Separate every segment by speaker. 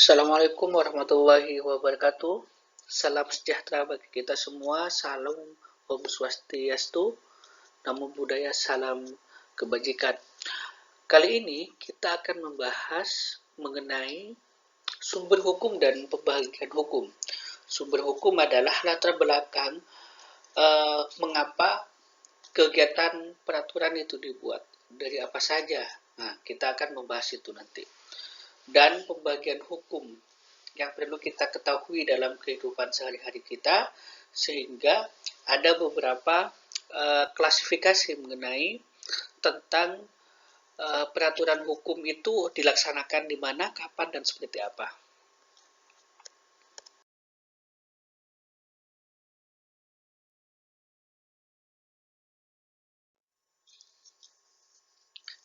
Speaker 1: Assalamualaikum warahmatullahi wabarakatuh. Salam sejahtera bagi kita semua. Salam Om Swastiastu. Namo Buddhaya. Salam kebajikan. Kali ini kita akan membahas mengenai sumber hukum dan pembagian hukum. Sumber hukum adalah latar belakang mengapa kegiatan peraturan itu dibuat. Dari apa saja. Nah, kita akan membahas itu nanti. Dan pembagian hukum yang perlu kita ketahui dalam kehidupan sehari-hari kita, sehingga ada beberapa klasifikasi mengenai tentang peraturan hukum itu dilaksanakan di mana, kapan, dan seperti apa.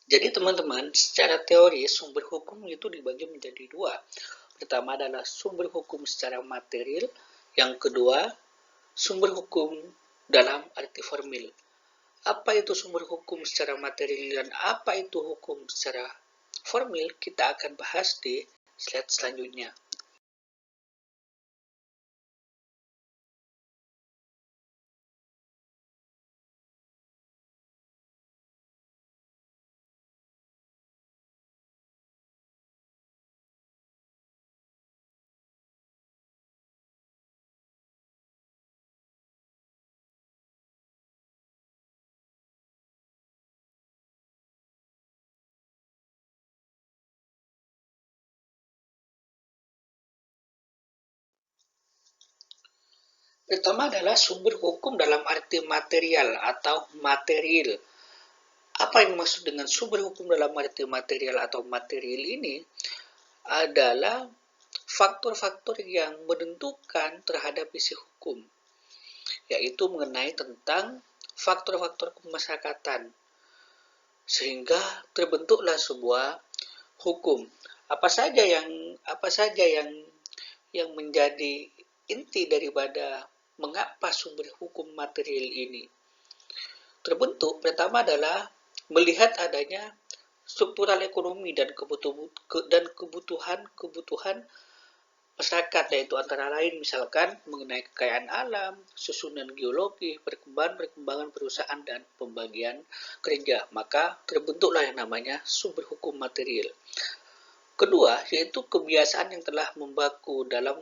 Speaker 1: Jadi teman-teman, secara teori sumber hukum itu dibagi menjadi dua. Pertama adalah sumber hukum secara material, yang kedua sumber hukum dalam arti formil. Apa itu sumber hukum secara material dan apa itu hukum secara formil, kita akan bahas di slide selanjutnya. Pertama adalah sumber hukum dalam arti material atau material. Apa yang dimaksud dengan sumber hukum dalam arti material atau material ini adalah faktor-faktor yang menentukan terhadap isi hukum, yaitu mengenai tentang faktor-faktor kemasyarakatan, sehingga terbentuklah sebuah hukum. Apa saja yang menjadi inti daripada mengapa sumber hukum material ini terbentuk? Pertama adalah melihat adanya struktural ekonomi dan kebutuhan masyarakat, yaitu antara lain misalkan mengenai kekayaan alam, susunan geologi, perkembangan perusahaan, dan pembagian kerja. Maka terbentuklah yang namanya sumber hukum material. Kedua, yaitu kebiasaan yang telah membaku dalam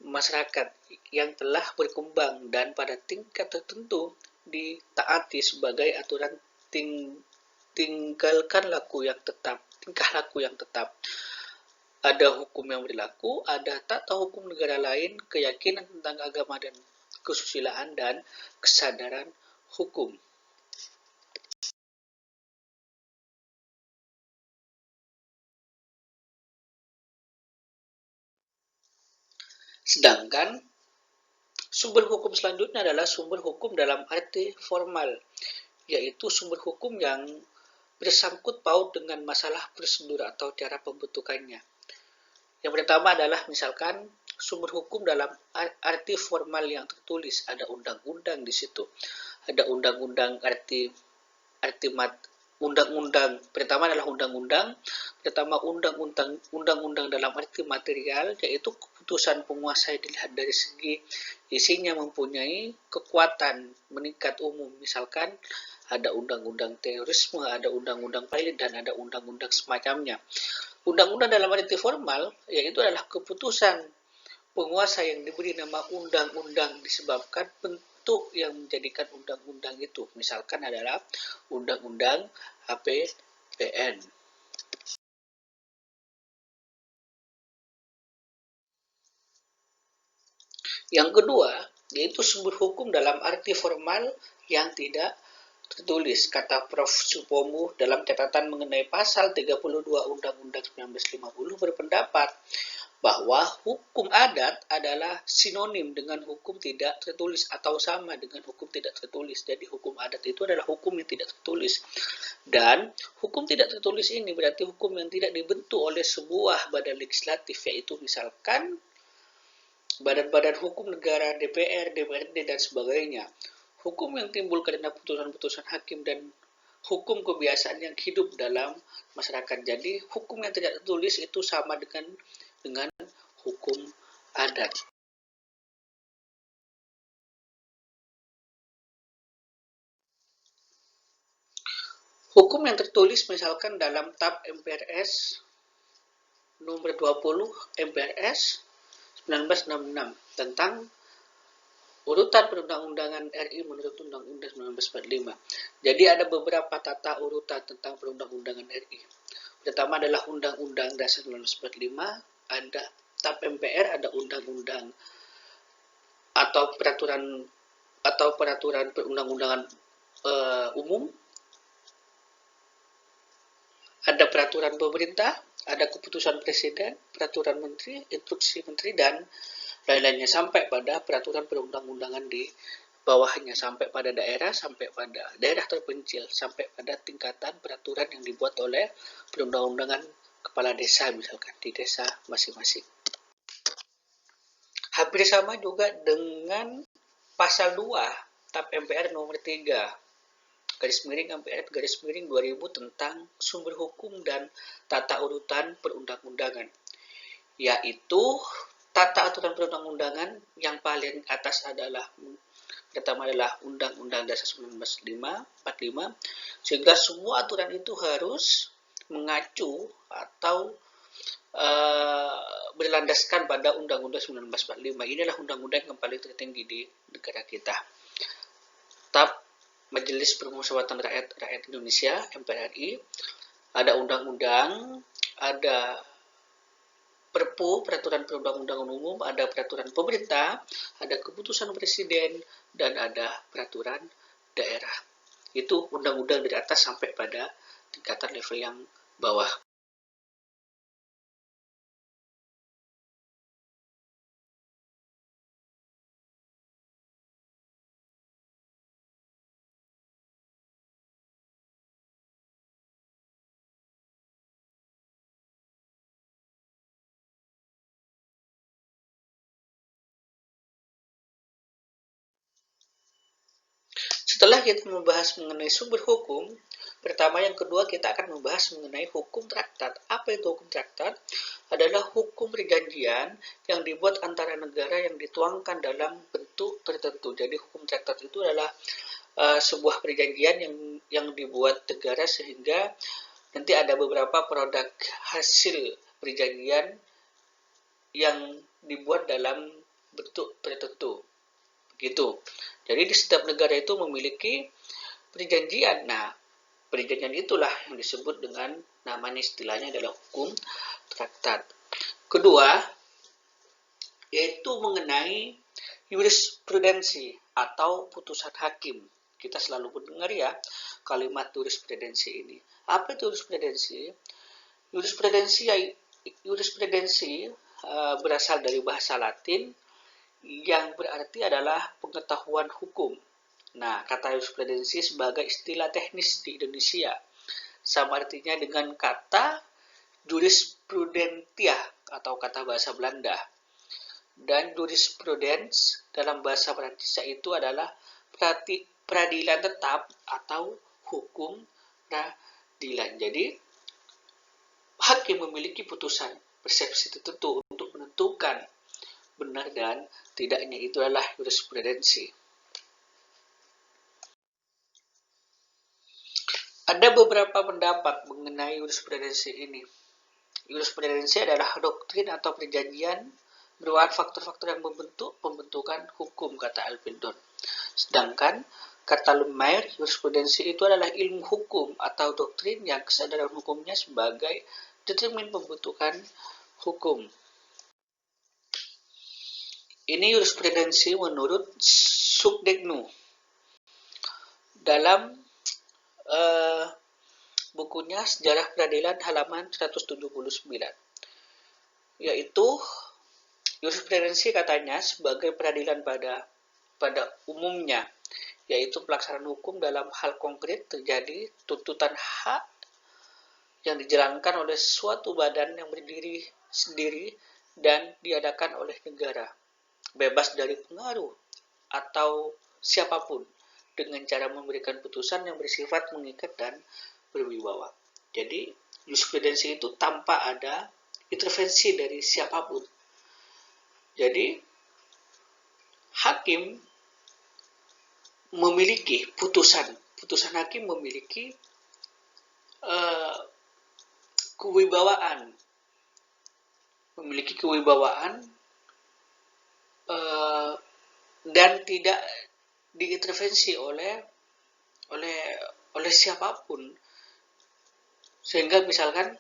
Speaker 1: masyarakat yang telah berkembang dan pada tingkat tertentu ditaati sebagai aturan tingkah laku yang tetap. Ada hukum yang berlaku, ada tata hukum negara lain, keyakinan tentang agama dan kesusilaan, dan kesadaran hukum. Sedangkan sumber hukum selanjutnya adalah sumber hukum dalam arti formal, yaitu sumber hukum yang bersangkut paut dengan masalah prosedur atau cara pembentukannya. Yang pertama adalah misalkan sumber hukum dalam arti formal yang tertulis, ada undang-undang di situ. Ada undang-undang undang-undang. Pertama adalah undang-undang. Pertama undang-undang dalam arti material, yaitu keputusan penguasa yang dilihat dari segi isinya mempunyai kekuatan meningkat umum. Misalkan ada undang-undang terorisme, ada undang-undang pilot, dan ada undang-undang semacamnya. Undang-undang dalam arti formal, yaitu adalah keputusan penguasa yang diberi nama undang-undang disebabkan bentuk yang menjadikan undang-undang itu. Misalkan adalah undang-undang APBN. Yang kedua, yaitu sumber hukum dalam arti formal yang tidak tertulis. Kata Prof. Supomo dalam catatan mengenai pasal 32 Undang-Undang 1950 berpendapat bahwa hukum adat adalah sinonim dengan hukum tidak tertulis atau sama dengan hukum tidak tertulis. Jadi hukum adat itu adalah hukum yang tidak tertulis. Dan hukum tidak tertulis ini berarti hukum yang tidak dibentuk oleh sebuah badan legislatif, yaitu misalkan badan-badan hukum negara, DPR, DPRD, dan sebagainya. Hukum yang timbul karena putusan-putusan hakim dan hukum kebiasaan yang hidup dalam masyarakat. Jadi hukum yang tidak tertulis itu sama dengan dengan hukum adat. Hukum yang tertulis misalkan dalam TAP MPRS nomor 20 MPRS 1966 tentang urutan perundang-undangan RI menurut Undang-Undang 1945. Jadi ada beberapa tata urutan tentang perundang-undangan RI. Pertama adalah Undang-Undang Dasar 1945, ada TAP MPR, ada undang-undang atau peraturan perundang-undangan umum, ada peraturan pemerintah, ada keputusan presiden, peraturan menteri, instruksi menteri, dan lain-lainnya sampai pada peraturan perundang-undangan di bawahnya, sampai pada daerah terpencil, sampai pada tingkatan peraturan yang dibuat oleh perundang-undangan kepala desa misalkan di desa masing-masing. Hampir sama juga dengan pasal 2 TAP MPR nomor 3 /MPR /2000 tentang sumber hukum dan tata urutan perundang-undangan, yaitu tata aturan perundang-undangan yang paling atas adalah pertama adalah Undang-Undang Dasar 1945, sehingga semua aturan itu harus mengacu atau berlandaskan pada Undang-Undang 1945. Inilah undang-undang yang paling tertinggi di negara kita. TAP Majelis Permusyawaratan Rakyat Indonesia MPRI, ada undang-undang, ada Perpu, peraturan perundang-undangan umum, ada peraturan pemerintah, ada keputusan presiden, dan ada peraturan daerah. Itu undang-undang dari atas sampai pada tingkatan level yang bawah. Setelah kita membahas mengenai sumber hukum, pertama yang kedua kita akan membahas mengenai hukum traktat. Apa itu hukum traktat? Adalah hukum perjanjian yang dibuat antara negara yang dituangkan dalam bentuk tertentu. Jadi hukum traktat itu adalah sebuah perjanjian yang dibuat negara sehingga nanti ada beberapa produk hasil perjanjian yang dibuat dalam bentuk tertentu. Gitu. Jadi di setiap negara itu memiliki perjanjian. Nah, perjanjian itulah yang disebut dengan namanya istilahnya adalah hukum traktat. Kedua, yaitu mengenai jurisprudensi atau putusan hakim. Kita selalu mendengar ya kalimat jurisprudensi ini. Apa itu jurisprudensi? Jurisprudensi berasal dari bahasa Latin yang berarti adalah pengetahuan hukum. Nah, kata jurisprudensi sebagai istilah teknis di Indonesia sama artinya dengan kata jurisprudentia atau kata bahasa Belanda. Dan jurisprudens dalam bahasa Perancis itu adalah peradilan tetap atau hukum peradilan. Jadi, hakim memiliki putusan persepsi tertentu untuk menentukan benar dan tidaknya, itu adalah jurisprudensi. Ada beberapa pendapat mengenai jurisprudensi ini. Jurisprudensi adalah doktrin atau perjanjian berupa faktor-faktor yang membentuk pembentukan hukum, kata Alvin. Sedangkan kata Lemaitre, jurisprudensi itu adalah ilmu hukum atau doktrin yang kesadaran hukumnya sebagai determin pembentukan hukum. Ini jurisprudensi menurut Sugdegnu dalam bukunya Sejarah Peradilan halaman 179, yaitu jurisprudensi katanya sebagai peradilan pada umumnya, yaitu pelaksanaan hukum dalam hal konkret terjadi tuntutan hak yang dijalankan oleh suatu badan yang berdiri sendiri dan diadakan oleh negara, bebas dari pengaruh atau siapapun, dengan cara memberikan putusan yang bersifat mengikat dan berwibawa. Jadi, jurisprudensi itu tanpa ada intervensi dari siapapun. Jadi hakim memiliki putusan hakim memiliki uh, kewibawaan, uh, dan tidak diintervensi oleh oleh siapapun, sehingga misalkan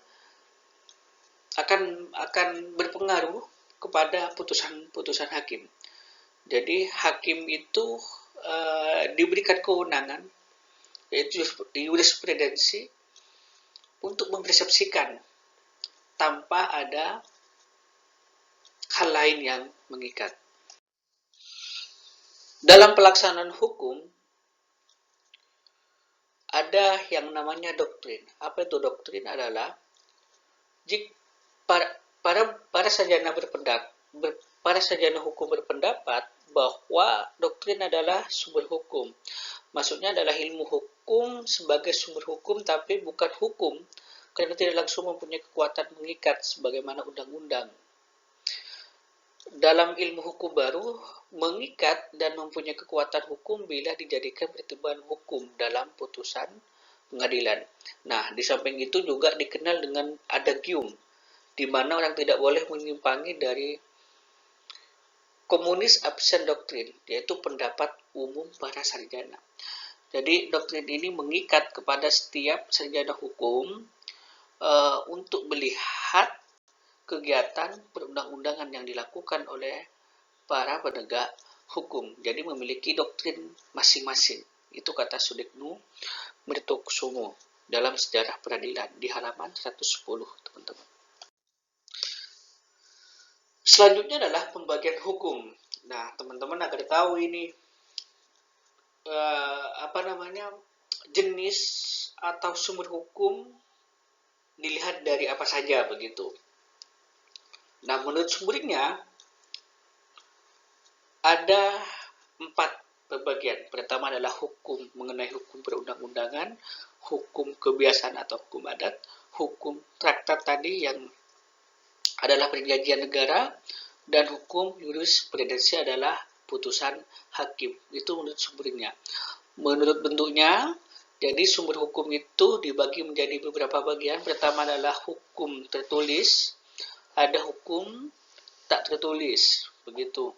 Speaker 1: akan berpengaruh kepada putusan hakim. Jadi hakim itu diberikan kewenangan, yaitu jurisprudensi, untuk mempersepsikan tanpa ada hal lain yang mengikat. Dalam pelaksanaan hukum ada yang namanya doktrin. Apa itu doktrin? Adalah jika para sarjana hukum berpendapat bahwa doktrin adalah sumber hukum. Maksudnya adalah ilmu hukum sebagai sumber hukum, tapi bukan hukum, karena tidak langsung mempunyai kekuatan mengikat sebagaimana undang-undang. Dalam ilmu hukum baru, mengikat dan mempunyai kekuatan hukum bila dijadikan pertimbangan hukum dalam putusan pengadilan. Nah, di samping itu juga dikenal dengan adagium, di mana orang tidak boleh menyimpangi dari communis absent doktrin, yaitu pendapat umum para sarjana. Jadi doktrin ini mengikat kepada setiap sarjana hukum untuk melihat kegiatan perundang-undangan yang dilakukan oleh para penegak hukum. Jadi memiliki doktrin masing-masing. Itu kata Sudekno Mirtokusumo dalam Sejarah Peradilan di halaman 110, teman-teman. Selanjutnya adalah pembagian hukum. Nah, teman-teman agar tahu ini jenis atau sumber hukum dilihat dari apa saja begitu. Nah, menurut sumbernya ada 4 pembagian. Pertama adalah hukum mengenai hukum perundang-undangan, hukum kebiasaan atau hukum adat, hukum traktat tadi yang adalah perjanjian negara, dan hukum jurisprudensi adalah putusan hakim. Itu menurut sumbernya. Menurut bentuknya, jadi sumber hukum itu dibagi menjadi beberapa bagian. Pertama adalah hukum tertulis, ada hukum tak tertulis, begitu.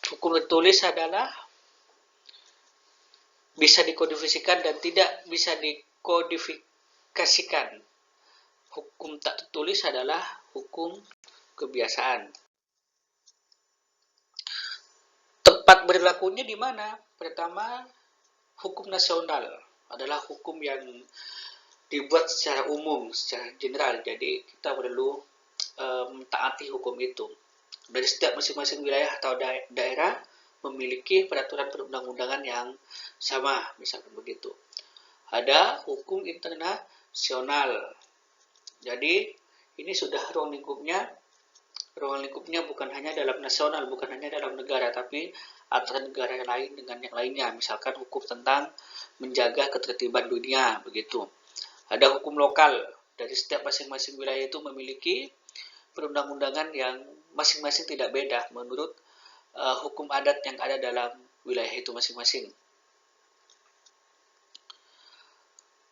Speaker 1: Hukum tertulis adalah bisa dikodifikasikan dan tidak bisa dikodifikasikan. Hukum tak tertulis adalah hukum kebiasaan. Tempat berlakunya di mana? Pertama, hukum nasional adalah hukum yang dibuat secara umum, secara general. Jadi kita perlu mentaati hukum itu. Dari setiap masing-masing wilayah atau daerah memiliki peraturan perundang-undangan yang sama, misalkan begitu. Ada hukum internasional. Jadi ini sudah ruang lingkupnya bukan hanya dalam nasional, bukan hanya dalam negara, tapi antara negara yang lain dengan yang lainnya. Misalkan hukum tentang menjaga ketertiban dunia, begitu. Ada hukum lokal, dari setiap masing-masing wilayah itu memiliki perundang-undangan yang masing-masing tidak beda menurut hukum adat yang ada dalam wilayah itu masing-masing.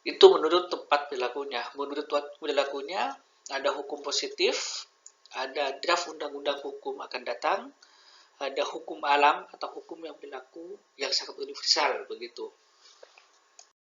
Speaker 1: Itu menurut tempat berlakunya. Menurut waktu berlakunya, ada hukum positif, ada draft undang-undang hukum akan datang, ada hukum alam atau hukum yang berlaku yang sangat universal, begitu.